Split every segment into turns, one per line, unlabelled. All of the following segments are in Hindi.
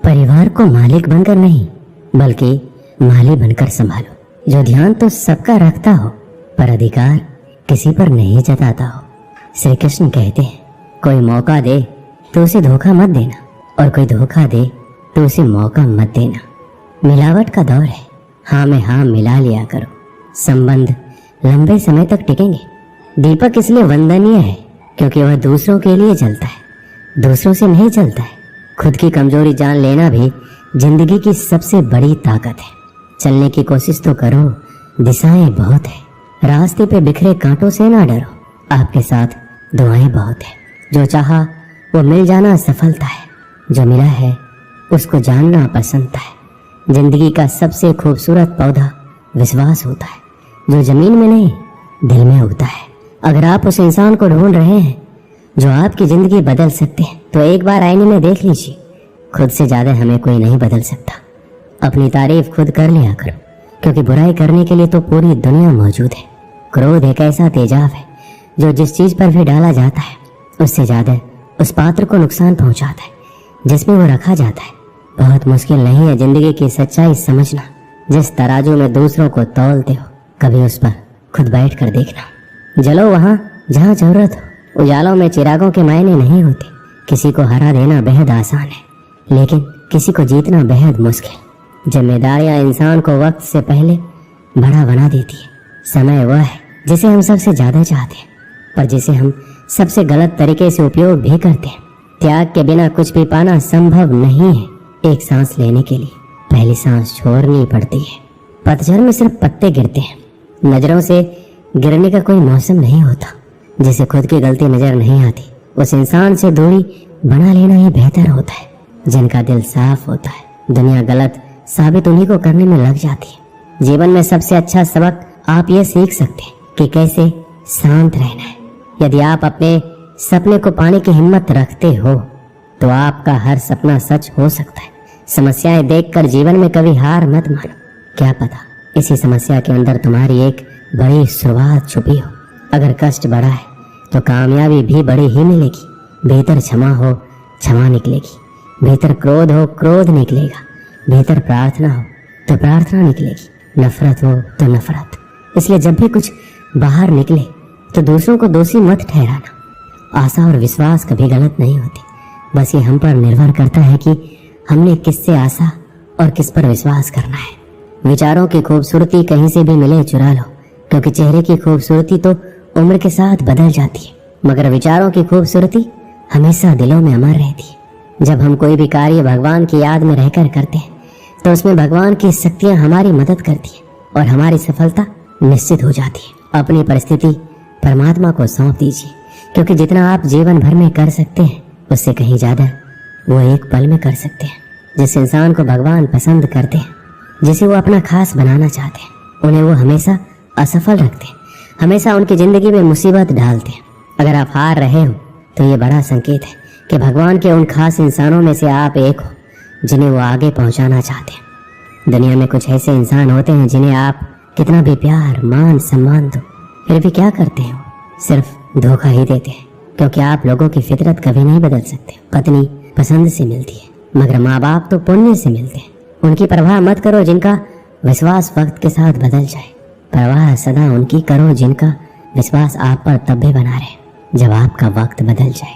परिवार को मालिक बनकर नहीं बल्कि माली बनकर संभालो। जो ध्यान तो सबका रखता हो पर अधिकार किसी पर नहीं जताता हो। श्री कृष्ण कहते हैं, कोई मौका दे तो उसे धोखा मत देना और कोई धोखा दे तो उसे मौका मत देना। मिलावट का दौर है, हाँ में हाँ मिला लिया करो, संबंध लंबे समय तक टिकेंगे। दीपक इसलिए वंदनीय है क्योंकि वह दूसरों के लिए जलता है, दूसरों से नहीं जलता है। खुद की कमजोरी जान लेना भी जिंदगी की सबसे बड़ी ताकत है। चलने की कोशिश तो करो, दिशाएं बहुत है। रास्ते पे बिखरे कांटों से ना डरो, आपके साथ दुआएं बहुत है। जो चाहा वो मिल जाना सफलता है, जो मिला है उसको जानना पसंद है। जिंदगी का सबसे खूबसूरत पौधा विश्वास होता है, जो जमीन में नहीं दिल में उगता है। अगर आप उस इंसान को ढूंढ रहे हैं जो आपकी जिंदगी बदल सकते हैं तो एक बार आईने में देख लीजिए। खुद से ज्यादा हमें कोई नहीं बदल सकता। अपनी तारीफ खुद कर लिया करो क्योंकि बुराई करने के लिए तो पूरी दुनिया मौजूद है। क्रोध एक ऐसा तेजाब है जो जिस चीज पर भी डाला जाता है उससे ज्यादा उस पात्र को नुकसान पहुंचाता है जिसमें वो रखा जाता है। बहुत मुश्किल नहीं है जिंदगी की सच्चाई समझना। जिस तराजू में दूसरों को तौलते हो कभी उस पर खुद बैठ कर देखना। जलो वहां जहां जरूरत हो। उजालों में चिरागों के मायने नहीं होते। किसी को हरा देना बेहद आसान है लेकिन किसी को जीतना बेहद मुश्किल। जिम्मेदारियां इंसान को वक्त से पहले बड़ा बना देती है। समय वह है जिसे हम सबसे ज्यादा चाहते हैं पर जिसे हम सबसे गलत तरीके से उपयोग भी करते हैं। त्याग के बिना कुछ भी पाना संभव नहीं है। एक सांस लेने के लिए पहली सांस छोड़नी पड़ती है। पतझड़ में सिर्फ पत्ते गिरते हैं। नजरों से गिरने का कोई मौसम नहीं होता। जिसे खुद की गलती नजर नहीं आती उस इंसान से दूरी बना लेना ही बेहतर होता है। जिनका दिल साफ होता है दुनिया गलत साबित उन्हीं को करने में लग जाती है। जीवन में सबसे अच्छा सबक आप ये सीख सकते हैं कि कैसे शांत रहना है। यदि आप अपने सपने को पाने की हिम्मत रखते हो तो आपका हर सपना सच हो सकता है। समस्याएं देखकर जीवन में कभी हार मत मानो। क्या पता इसी समस्या के अंदर तुम्हारी एक बड़ी शुरुआत छुपी हो। अगर कष्ट बड़ा है तो कामयाबी भी बड़ी ही मिलेगी। भीतर क्षमा हो क्षमा निकलेगी। भीतर क्रोध हो क्रोध निकलेगा। भीतर प्रार्थना हो तो प्रार्थना निकलेगी। नफरत हो तो नफरत। इसलिए जब भी कुछ बाहर निकले तो दूसरों को दोषी मत ठहराना। आशा और विश्वास कभी गलत नहीं होती। बस ये हम पर निर्भर करता है कि हमने किससे आशा और किस पर विश्वास करना है। विचारों की खूबसूरती कहीं से भी मिले चुरा लो क्योंकि चेहरे की खूबसूरती तो उम्र के साथ बदल जाती है मगर विचारों की खूबसूरती हमेशा दिलों में अमर रहती है। जब हम कोई भी कार्य भगवान की याद में रहकर करते हैं तो उसमें भगवान की शक्तियां हमारी मदद करती है और हमारी सफलता निश्चित हो जाती है। अपनी परिस्थिति परमात्मा को सौंप दीजिए क्योंकि जितना आप जीवन भर में कर सकते हैं उससे कहीं ज्यादा वो एक पल में कर सकते हैं। जिस इंसान को भगवान पसंद करते हैं, जिसे वो अपना खास बनाना चाहते हैं, उन्हें वो हमेशा असफल रखते हैं, हमेशा उनकी जिंदगी में मुसीबत डालते हैं। अगर आप हार रहे हो तो ये बड़ा संकेत है कि भगवान के उन खास इंसानों में से आप एक हो जिन्हें वो आगे पहुंचाना चाहते हैं। दुनिया में कुछ ऐसे इंसान होते हैं जिन्हें आप कितना भी प्यार मान सम्मान दो फिर भी क्या करते हो, सिर्फ धोखा ही देते हैं क्योंकि आप लोगों की फितरत कभी नहीं बदल सकते। पत्नी पसंद से मिलती है मगर माँ बाप तो पुण्य से मिलते हैं। उनकी परवाह मत करो जिनका विश्वास वक्त के साथ बदल जाए। परवाह सदा उनकी करो जिनका विश्वास आप पर तब भी बना रहे जब आपका वक्त बदल जाए।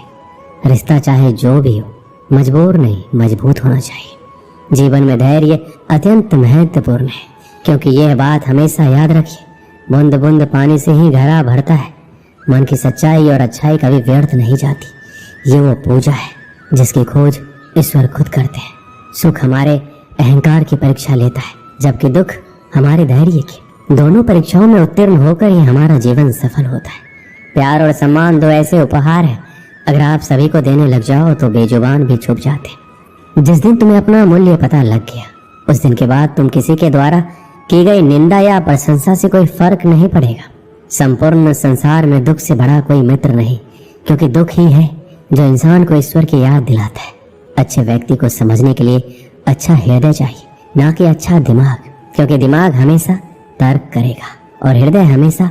रिश्ता चाहे जो भी हो मजबूर नहीं मजबूत होना चाहिए। जीवन में धैर्य अत्यंत महत्वपूर्ण है क्योंकि यह बात हमेशा याद रखिए, बूंद बूंद पानी से ही घड़ा भरता है। मन की सच्चाई और अच्छाई कभी व्यर्थ नहीं जाती। ये वो पूजा है जिसकी खोज ईश्वर खुद करते हैं। सुख हमारे अहंकार की परीक्षा लेता है जबकि दुख हमारे धैर्य की। दोनों परीक्षाओं में उत्तीर्ण होकर ही हमारा जीवन सफल होता है। प्यार और सम्मान दो ऐसे उपहार है, अगर आप सभी को देने लग जाओ तो बेजुबान भी छुप जाते। जिस दिन तुम्हें अपना मूल्य पता लग गया उस दिन के बाद तुम किसी के द्वारा की गई निंदा या प्रशंसा से कोई फर्क नहीं पड़ेगा। संपूर्ण संसार में दुख से बड़ा कोई मित्र नहीं क्योंकि दुख ही है जो इंसान को ईश्वर की याद दिलाता है। अच्छे व्यक्ति को समझने के लिए अच्छा हृदय चाहिए, ना कि अच्छा दिमाग, क्योंकि दिमाग हमेशा तर्क करेगा और हृदय हमेशा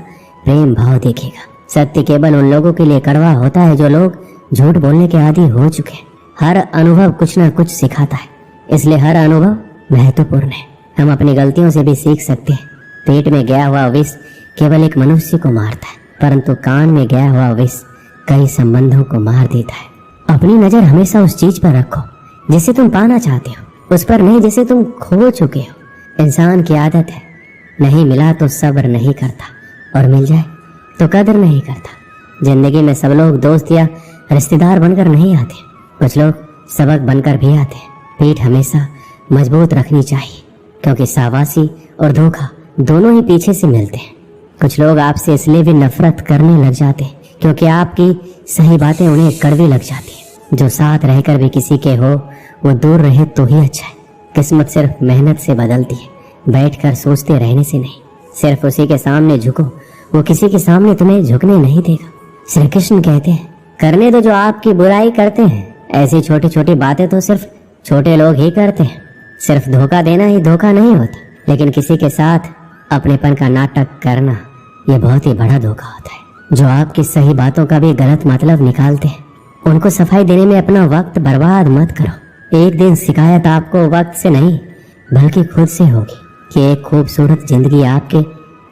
प्रेम भाव देखेगा। सत्य केवल उन लोगों के लिए कड़वा होता है जो लोग झूठ बोलने के आदी हो चुके हैं। हर अनुभव कुछ ना कुछ सिखाता है, इसलिए हर अनुभव महत्वपूर्ण है। हम अपनी गलतियों से भी सीख सकते हैं। पेट में गया हुआ विष केवल एक मनुष्य को मारता है, परंतु कान में गया हुआ विष कई संबंधों को मार देता है। अपनी नजर हमेशा उस चीज पर रखो जिसे तुम पाना चाहते हो, उस पर नहीं जिसे तुम खो चुके हो। इंसान की आदत है, नहीं मिला तो सब्र नहीं करता और मिल जाए तो कदर नहीं करता। जिंदगी में सब लोग दोस्त या रिश्तेदार बनकर नहीं आते, कुछ लोग सबक बनकर भी आते हैं। पीठ हमेशा मजबूत रखनी चाहिए, क्योंकि शाबाशी और धोखा दोनों ही पीछे से मिलते हैं। कुछ लोग आपसे इसलिए भी नफरत करने लग जाते हैं क्योंकि आपकी सही बातें उन्हें कड़वी लग जाती हैं। जो साथ रहकर भी किसी के हो वो दूर रहे तो ही अच्छा है। किस्मत सिर्फ मेहनत से बदलती है, बैठकर सोचते रहने से नहीं। सिर्फ उसी के सामने झुको, वो किसी के सामने तुम्हें झुकने नहीं देगा। श्री कृष्ण कहते हैं, करने दो जो आपकी बुराई करते हैं। ऐसी छोटी छोटी बातें तो सिर्फ छोटे लोग ही करते हैं। सिर्फ धोखा देना ही धोखा नहीं होता, लेकिन किसी के साथ अपनेपन का नाटक करना यह बहुत ही बड़ा धोखा होता है। जो आपकी सही बातों का भी गलत मतलब निकालते हैं, उनको सफाई देने में अपना वक्त बर्बाद मत करो। एक दिन शिकायत आपको वक्त से नहीं बल्कि खुद से होगी कि एक खूबसूरत जिंदगी आपके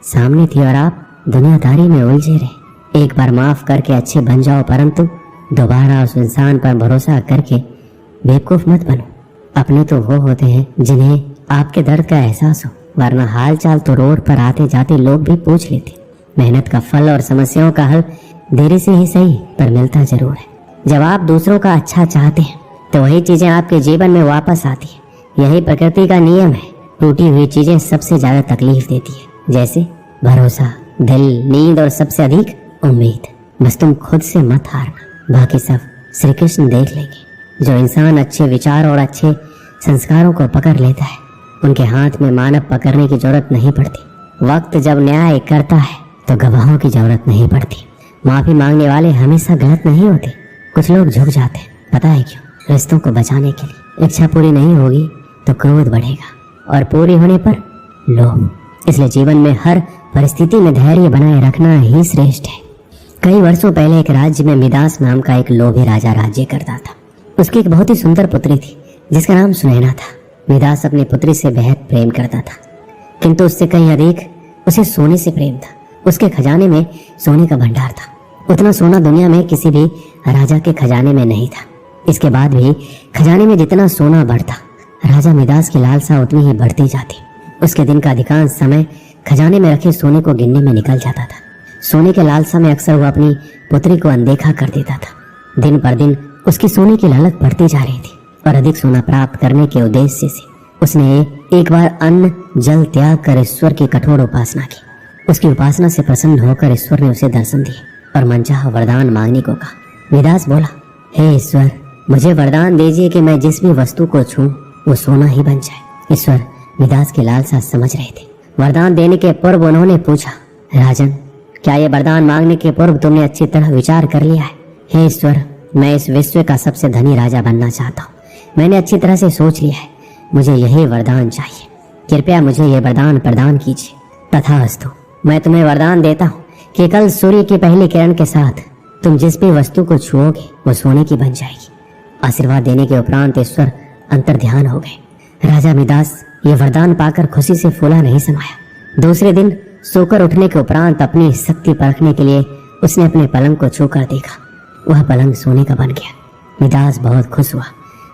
सामने थी और आप दुनियादारी में उलझे रहे। एक बार माफ करके अच्छे बन जाओ, परंतु दोबारा उस इंसान पर भरोसा करके बेवकूफ मत बनो। अपने तो वो होते हैं जिन्हें आपके दर्द का एहसास हो, वरना हाल चाल तो रोड पर आते जाते लोग भी पूछ लेते। मेहनत का फल और समस्याओं का हल देरी से ही सही पर मिलता जरूर है। जब आप दूसरों का अच्छा चाहते हैं तो वही चीजें आपके जीवन में वापस आती है। यही प्रकृति का नियम है। टूटी हुई चीजें सबसे ज्यादा तकलीफ देती है, जैसे भरोसा, दिल, नींद और सबसे अधिक उम्मीद। बस तुम खुद से मत हारना, बाकी सब श्री कृष्ण देख लेंगे। जो इंसान अच्छे विचार और अच्छे संस्कारों को पकड़ लेता है, उनके हाथ में मानव पकड़ने की जरूरत नहीं पड़ती। वक्त जब न्याय करता है तो गवाहों की जरूरत नहीं पड़ती। माफी मांगने वाले हमेशा गलत नहीं होते। कुछ लोग झुक जाते हैं, पता है क्यों? रिश्तों को बचाने के लिए। इच्छा पूरी नहीं होगी तो क्रोध बढ़ेगा और पूरी होने पर लोभ। इसलिए जीवन में हर परिस्थिति में धैर्य बनाए रखना ही श्रेष्ठ है। कई वर्षों पहले एक राज्य में मिदास नाम का एक लोभी राजा राज्य करता था। उसकी एक बहुत ही सुंदर पुत्री थी जिसका नाम सुनैना था। मिदास अपनी पुत्री से बेहद प्रेम करता था, किंतु उससे कहीं अधिक उसे सोने से प्रेम था। उसके खजाने में सोने का भंडार था। उतना सोना दुनिया में किसी भी राजा के खजाने में नहीं था। इसके बाद भी खजाने में जितना सोना बढ़ता, राजा मिदास की लालसा उतनी ही बढ़ती जाती। उसके दिन का अधिकांश समय खजाने में रखे सोने को गिनने में निकल जाता था। सोने के लालसा में अक्सर वो अपनी पुत्री को अनदेखा कर देता था। दिन पर दिन उसकी सोने की लालच बढ़ती जा रही थी और अधिक सोना प्राप्त करने के उद्देश्य से उसने एक बार अन्न जल त्याग कर ईश्वर की कठोर उपासना की। उसकी उपासना से प्रसन्न होकर ईश्वर ने उसे दर्शन दिए और मनचाहा वरदान मांगने को कहा। मिदास बोला, हे ईश्वर, मुझे वरदान दीजिए कि मैं जिस भी वस्तु को छूं वो सोना ही बन जाए। ईश्वर मिदास की लालसा समझ रहे थे। वरदान देने के पूर्व उन्होंने पूछा, राजन, क्या ये वरदान मांगने के पूर्व तुमने अच्छी तरह विचार कर लिया है? हे ईश्वर, मैं इस विश्व का सबसे धनी राजा बनना चाहता हूँ। मैंने अच्छी तरह से सोच लिया है, मुझे यही वरदान चाहिए। कृपया मुझे ये वरदान प्रदान कीजिए। तथास्तु, मैं तुम्हें वरदान देता हूँ कि कल सूर्य की पहली किरण के साथ तुम जिस भी वस्तु को छुओगे वो सोने की बन जाएगी। आशीर्वाद देने के उपरांत ईश्वर अंतर्ध्यान हो गए। राजा मिदास ये वरदान पाकर खुशी से फूला नहीं समाया। दूसरे दिन सोकर उठने के उपरांत अपनी शक्ति परखने के लिए उसने अपने पलंग को छूकर देखा। वह पलंग सोने का बन गया। मिदास बहुत खुश हुआ।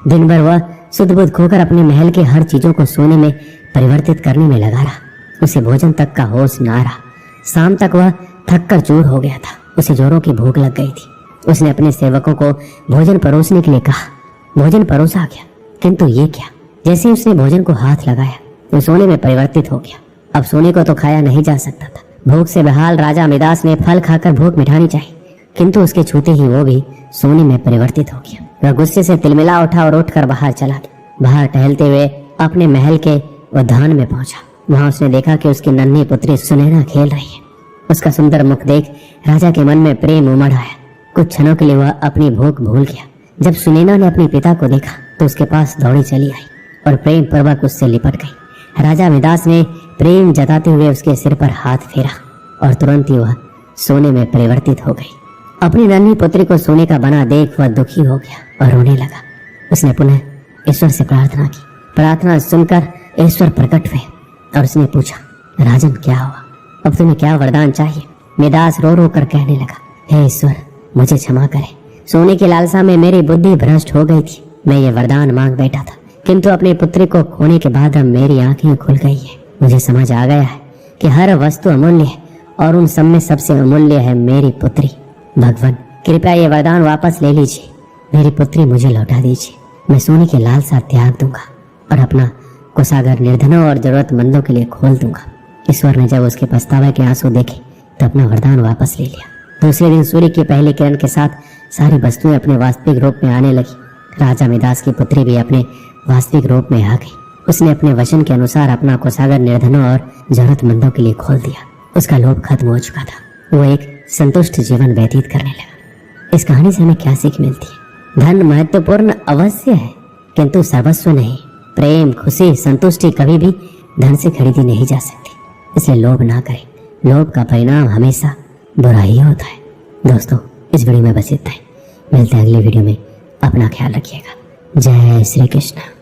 दिन भर वह सुध बुध खोकर अपने महल के हर चीजों को सोने में परिवर्तित करने में लगा रहा। उसे भोजन तक का होश ना रहा। शाम तक वह थक कर चूर हो गया था। उसे जोरों की भूख लग गई थी। उसने अपने सेवकों को भोजन परोसने के लिए कहा। भोजन परोसा गया, किंतु ये क्या? जैसे उसने भोजन को हाथ लगाया तो सोने में परिवर्तित हो गया। अब सोने को तो खाया नहीं जा सकता था। भूख से बेहाल राजा मिदास ने फल खाकर भूख मिटानी चाहिए, किंतु उसके छूते ही वो भी सोने में परिवर्तित हो गया। वह गुस्से से तिलमिला उठा और उठकर बाहर चला गया। बाहर टहलते हुए अपने महल के उद्यान में पहुंचा। वहां उसने देखा कि उसकी नन्ही पुत्री सुनैना खेल रही है। उसका सुंदर मुख देख राजा के मन में प्रेम उमड़ आया। कुछ क्षणों के लिए वह अपनी भूख भूल गया। जब सुनैना ने अपने पिता को देखा तो उसके पास दौड़ी चली आई और प्रेम पूर्वक उससे लिपट गई। राजा मिदास ने प्रेम जताते हुए उसके सिर पर हाथ फेरा और तुरंत ही वह सोने में परिवर्तित हो गई। अपनी नन्ही पुत्री को सोने का बना देख वह दुखी हो गया और रोने लगा। उसने पुनः ईश्वर से प्रार्थना की। प्रार्थना सुनकर ईश्वर प्रकट हुए और उसने पूछा, राजन क्या हुआ, अब तुम्हें क्या वरदान चाहिए? मिदास रो रो कर कहने लगा, हे ईश्वर मुझे क्षमा करें, सोने की लालसा में मेरी बुद्धि भ्रष्ट हो गई थी। मैं ये वरदान मांग बैठा था, किंतु अपनी पुत्री को खोने के बाद अब मेरी आंखें खुल गई है। मुझे समझ आ गया है कि हर वस्तु अमूल्य है और उन सब में सबसे अमूल्य है मेरी पुत्री। भगवान कृपया ये वरदान वापस ले लीजिए, मेरी पुत्री मुझे लौटा दीजिए। मैं सोने की लालसा त्याग दूंगा और अपना कोषागार निर्धनों और जरूरतमंदों के लिए खोल दूंगा। ईश्वर ने जब उसके पछतावे के आंसू देखे तो अपना वरदान वापस ले लिया। दूसरे दिन सूर्य की पहली किरण के साथ सारी वस्तुएं अपने वास्तविक रूप में आने लगी। राजा मिदास की पुत्री भी अपने वास्तविक रूप में आ गई। उसने अपने वचन के अनुसार अपना कोषागार निर्धनों और जरूरतमंदों के लिए खोल दिया। उसका लोभ खत्म हो चुका था। वो एक संतुष्ट जीवन व्यतीत करने लगा। इस कहानी से हमें क्या सीख मिलती है? धन महत्वपूर्ण अवश्य है, किंतु सर्वस्व नहीं। प्रेम, खुशी, संतुष्टि कभी भी धन से खरीदी नहीं जा सकती। इसलिए लोभ ना करें। लोभ का परिणाम हमेशा बुरा ही होता है। दोस्तों इस वीडियो में बस इतना ही। मिलते हैं अगली वीडियो में। अपना ख्याल रखिएगा। जय श्री कृष्ण।